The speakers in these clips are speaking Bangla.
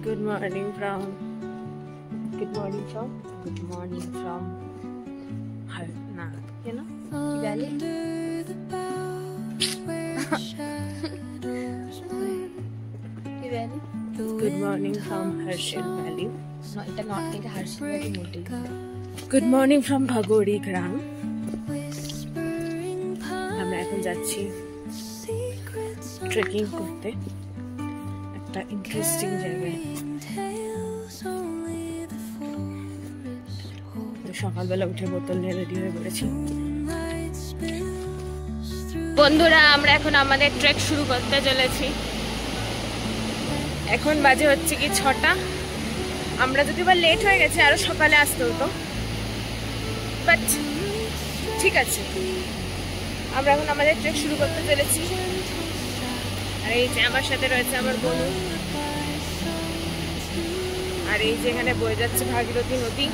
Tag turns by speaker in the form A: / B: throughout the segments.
A: Good morning from ना you know valley. Good morning from Harshil Valley.
B: No, এটা not এটা Harshil Valley মোটেই।
A: Good morning from Bhagodi গ্রাম। আমরা এখন যাচ্ছি ট্রেকিং করতে একটা ইন্টারেস্টিং জায়গায়। সকালবেলা উঠে বোতল নিয়ে রেডি হয়ে পড়েছি। বন্ধুরা, আমরা এখন আমাদের ট্রেক শুরু করতে চলেছি। এখন বাজে হচ্ছে কি 6টা। আমরা যদি বা লেট হয়ে গেছে, আরো সকালে আসতে হতো, বাট ঠিক আছে, আমরা এখন আমাদের ট্রেক শুরু করতে চলেছি। আর এই যে আমার সাথে রয়েছে আমার বোনু, আর এই যে এখানে বয়ে যাচ্ছে ভাগীরথী নদী।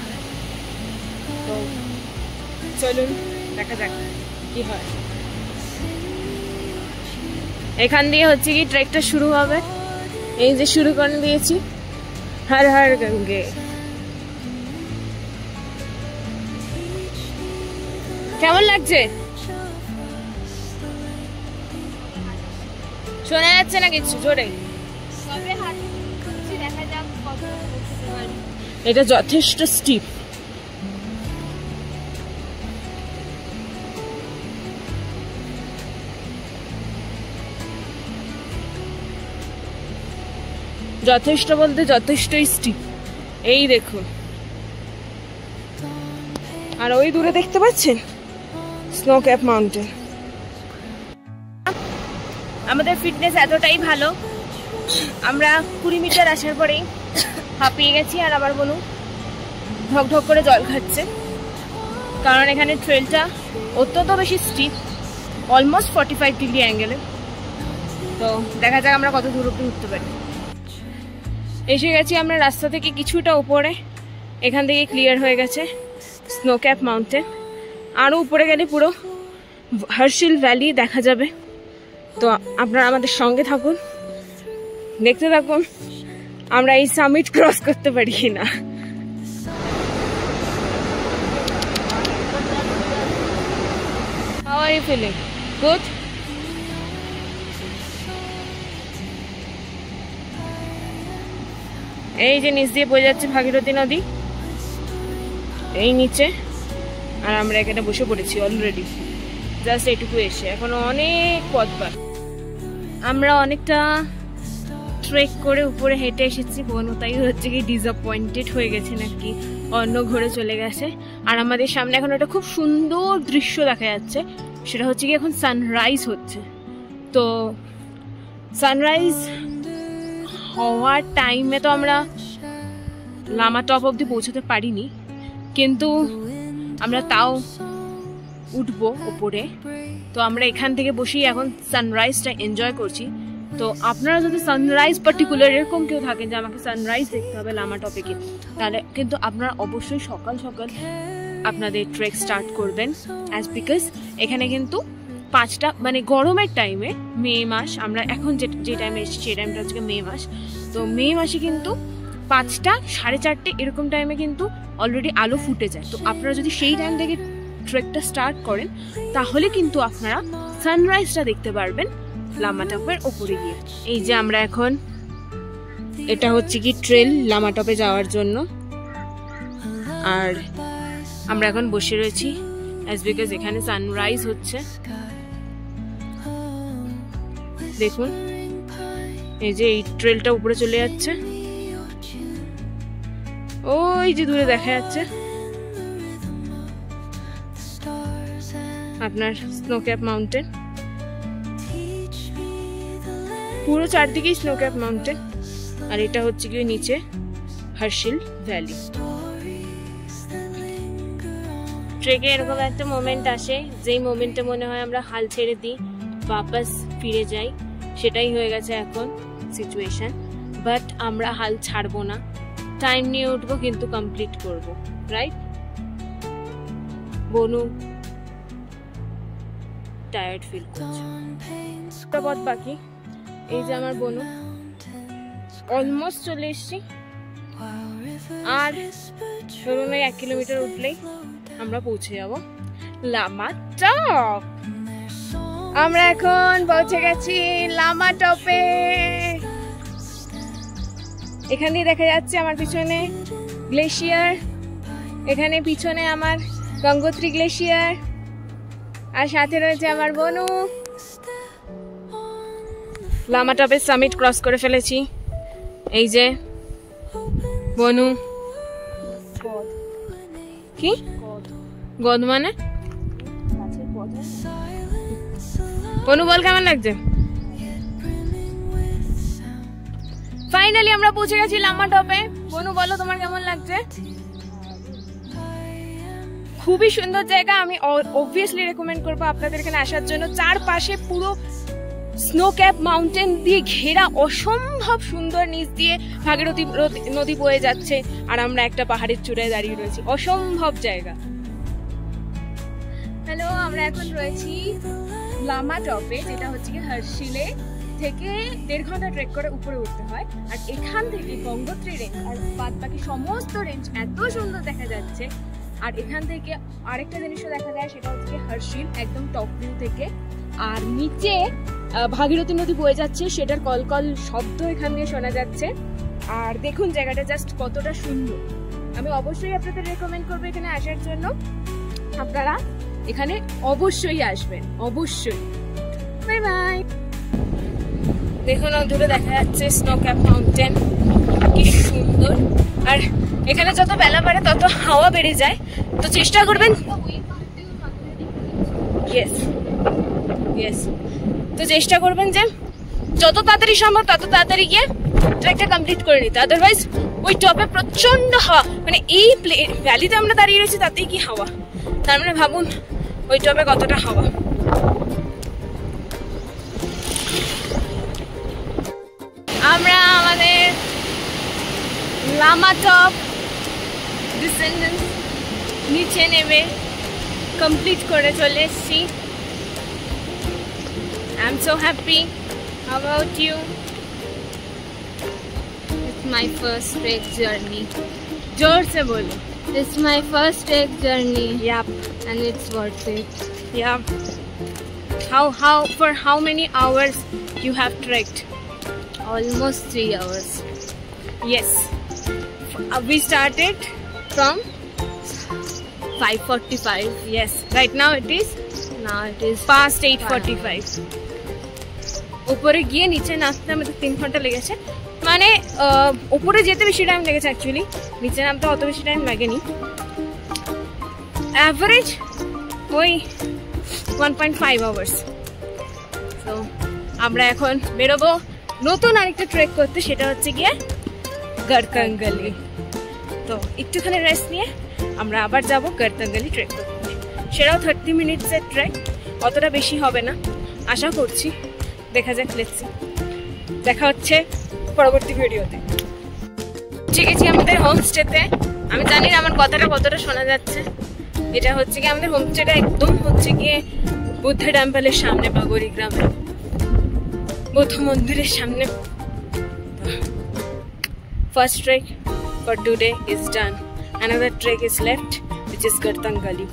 A: তো চলুন দেখা যাক কি হয়। এখান দিয়ে হচ্ছে কি ট্রেকটা শুরু হবে। এই যে শুরু করে দিয়েছি, হর হর গঙ্গে। কেমন লাগছে? শোনা যাচ্ছে না কিছু জোরে? এটা যথেষ্ট স্টিপ। যথেষ্ট বলতে যথেষ্টই স্টিপ। এই দেখুন, আর ওই দূরে দেখতে পাচ্ছেন স্নো ক্যাপ মাউন্টেন। আমাদের ফিটনেস এতটাই ভালো, আমরা 20 মিটার আসার পরেই হাঁপিয়ে গেছি। আর আমার বোনু ঢক ঢক করে জল খাচ্ছে, কারণ এখানে ট্রেলটা অত্যন্ত বেশি স্টিপ, অলমোস্ট 45 ডিগ্রি অ্যাঙ্গেলে। তো দেখা যাক আমরা কত দূর অব্দি উঠতে পারি। এসে গেছি আমরা রাস্তা থেকে কিছুটা উপরে। এখান থেকে ক্লিয়ার হয়ে গেছে স্নো ক্যাপ মাউন্টেন। আরও উপরে গেলে পুরো হার্শিল ভ্যালি দেখা যাবে। তো আপনারা আমাদের সঙ্গে থাকুন, দেখতে থাকুন আমরা এই সামিট ক্রস করতে পারি কিনা। How are you feeling? Good? এই যে নিচ দিয়ে বয়ে যাচ্ছে ভাগীরথী নদী, এই নিচে। আর আমরা এখানে বসে পড়েছি অলরেডি, জাস্ট এইটুকু এসে। এখনো অনেক পথ বাকি। আমরা অনেকটা ট্রেক করে উপরে হেঁটে এসেছি। বোনও তাই হচ্ছে কি ডিসঅ্যাপয়েন্টেড হয়ে গেছে নাকি, অন্য ঘরে চলে গেছে। আর আমাদের সামনে এখন একটা খুব সুন্দর দৃশ্য দেখা যাচ্ছে, সেটা হচ্ছে কি এখন সানরাইজ হচ্ছে। তো সানরাইজ হওয়ার টাইমে তো আমরা লামা টপ অব্দি পৌঁছতে পারিনি, কিন্তু আমরা তাও উঠবো ওপরে। তো আমরা এখান থেকে বসেই এখন সানরাইজটা এনজয় করছি। তো আপনারা যদি সানরাইজ পার্টিকুলার এরকম কেউ থাকেন যে আমাকে সানরাইজ দেখতে হবে লামা টপে গিয়ে, তাহলে কিন্তু আপনারা অবশ্যই সকাল সকাল আপনাদের ট্রেক স্টার্ট করবেন। অ্যাজ বিকজ এখানে কিন্তু 5টা মানে গরমের টাইমে, মে মাস, আমরা এখন যে টাইমে এসেছি সেই টাইমটা হচ্ছে মে মাস। তো মে মাসে কিন্তু 5টা, 4:30 এরকম টাইমে কিন্তু অলরেডি আলো ফুটে যায়। তো আপনারা যদি সেই টাইম থেকে ট্রেকটা স্টার্ট করেন, তাহলে কিন্তু আপনারা সানরাইজটা দেখতে পারবেন লামা টপের ওপরে গিয়ে। এই যে আমরা এখন, এটা হচ্ছে কি ট্রেল লামা টপে যাওয়ার জন্য। আর আমরা এখন বসে রয়েছি অ্যাজ বিকজ এখানে সানরাইজ হচ্ছে। দেখুন এই যে এই ট্রেলটা উপরে চলে যাচ্ছে, ওই যে দূরে দেখা যাচ্ছে আপনার স্নো ক্যাপ মাউন্টেন। পুরো চারদিকেই স্নো ক্যাপ মাউন্টেন। আর এটা হচ্ছে কি নিচে হার্শিল ভ্যালি। ট্রেকে এরকম একটা মোমেন্ট আসে, যেই মোমেন্টে মনে হয় আমরা হাল ছেড়ে দিই, বাপাস ফিরে যাই। সেটাই হয়ে গেছে এখন সিচুয়েশন। বাট আমরা হাল ছাড়বো না, টাইম নিয়ে উঠবো, কিন্তু কমপ্লিট করবো, রাইট? বনু টায়ার্ড ফিল করছে, একটা পথ বাকি। এই যে আমার বনু, অলমোস্ট চলে এসেছি, আর ধরুন 1 কিলোমিটার উঠলেই আমরা পৌঁছে যাব লামা টপ। আমরা এখন পৌঁছে গেছি লামা টপে। এখান দিয়ে দেখা যাচ্ছে আমার পিছনে গ্লেশিয়ার, এখানে পিছনে আমার গঙ্গোত্রী গ্লেশিয়ার, আর সাথে রয়েছে আমার বনু। লামা টপের সামিট ক্রস করে ফেলেছি। এই যে বনু। কি গদ মানে? বনু বল কেমন লাগছে? ফাইনালি আমরা পৌঁছে গেছি লামা টপে। বনু বলো তোমার কেমন লাগছে? খুবই সুন্দর জায়গা, আমি অবভিয়াসলি রেকমেন্ড করবো আপনাদের এখানে আসার জন্য। চারপাশে পুরো স্নো ক্যাপ মাউন্টেন দিয়ে ঘেরা, অসম্ভব সুন্দর, নিচ দিয়ে ভাগীরথী নদী বয়ে যাচ্ছে, আর আমরা একটা পাহাড়ের চূড়ায় দাঁড়িয়ে রয়েছি। অসম্ভব জায়গা। হ্যালো, আমরা এখন রয়েছি লামা টপে, যেটা হচ্ছে কি হার্শিলে থেকে 1.5 ঘন্টা ট্রেক করে উপরে উঠতে হয়। আর এখান থেকে গঙ্গোত্রী রেঞ্জ আর বাদ বাকি সমস্ত রেঞ্জ এত সুন্দর দেখা যাচ্ছে। আর এখান থেকে আরেকটা জিনিসও দেখা যায়, সেটা হচ্ছে হার্শিল একদম টপ ভিউ থেকে। আর নিচে ভাগীরথী নদী বয়ে যাচ্ছে, সেটার কলকল শব্দ এখান দিয়ে শোনা যাচ্ছে। আর দেখুন জায়গাটা জাস্ট কতটা সুন্দর। আমি অবশ্যই আপনাদের রেকমেন্ড করবো এখানে আসার জন্য। আপনারা এখানে অবশ্যই আসবেন, অবশ্যই। Bye bye. দেখুন দূরে দেখা যাচ্ছে স্নো ক্যাপ মাউন্টেন, কি সুন্দর। আর এখানে যত বেলা বাড়ে তত হাওয়া বেড়ে যায়, তো চেষ্টা করবেন। ইয়েস ইয়েস, তো চেষ্টা করবেন যে যত তাড়াতাড়ি সম্ভব তত তাড়াতাড়ি গিয়ে ট্রেকটা কমপ্লিট করে নিতে। আদারওয়াইজ ওই টপে প্রচন্ড হাওয়া, মানে এই ভ্যালিতে আমরা দাঁড়িয়ে রয়েছি তাতেই কি হাওয়া, তার মানে ভাবুন ওই টপে কতটা হাওয়া। আমরা আমাদের লামা টপ ডিসেন্ডেন্স নিচে নেমে কমপ্লিট করে চলে এসেছি। I'm so happy. How about you?
B: It's my first trek journey.
A: जोर से बोलो।
B: It's my first trek journey.
A: Yep.
B: And it's worth it.
A: Yep. For how many hours you have trekked?
B: Almost 3 hours.
A: Yes. We started from
B: 5:45.
A: Yes. Right now it is
B: Now it is
A: past 8:45. উপরে গিয়ে নিচে নামতে আমাদের 3 ঘন্টা লেগেছে। মানে উপরে যেতে বেশি টাইম লেগেছে অ্যাকচুয়ালি, নিচে নামতে অত বেশি টাইম লাগেনি। অ্যাভারেজ ওই 1.5 আওয়ার্স। তো আমরা এখন বেরোবো নতুন আরেকটা ট্রেক করতে, সেটা হচ্ছে গিয়ে গড়তঙ্গলি। তো একটুখানি রেস্ট নিয়ে আমরা আবার যাব গড়তঙ্গলি ট্রেক করতে। সেটাও 30 মিনিটসের ট্রেক, অতটা বেশি হবে না আশা করছি। দেখা যাক, লেটস। দেখা হচ্ছে পরবর্তী ভিডিওতে। ঠিক আছে, আমাদের হোমস্টেতে। আমি জানি না আমার কথাটা কতটা শোনা যাচ্ছে। এটা হচ্ছে কি আমাদের হোমস্টেটা একদম হচ্ছে গিয়ে বুদ্ধ টেম্পলের সামনে, বাগরি গ্রামে বৌদ্ধ মন্দিরের সামনে। First trek for today is done. Another trek is left, which is Gড়তঙ্গলি.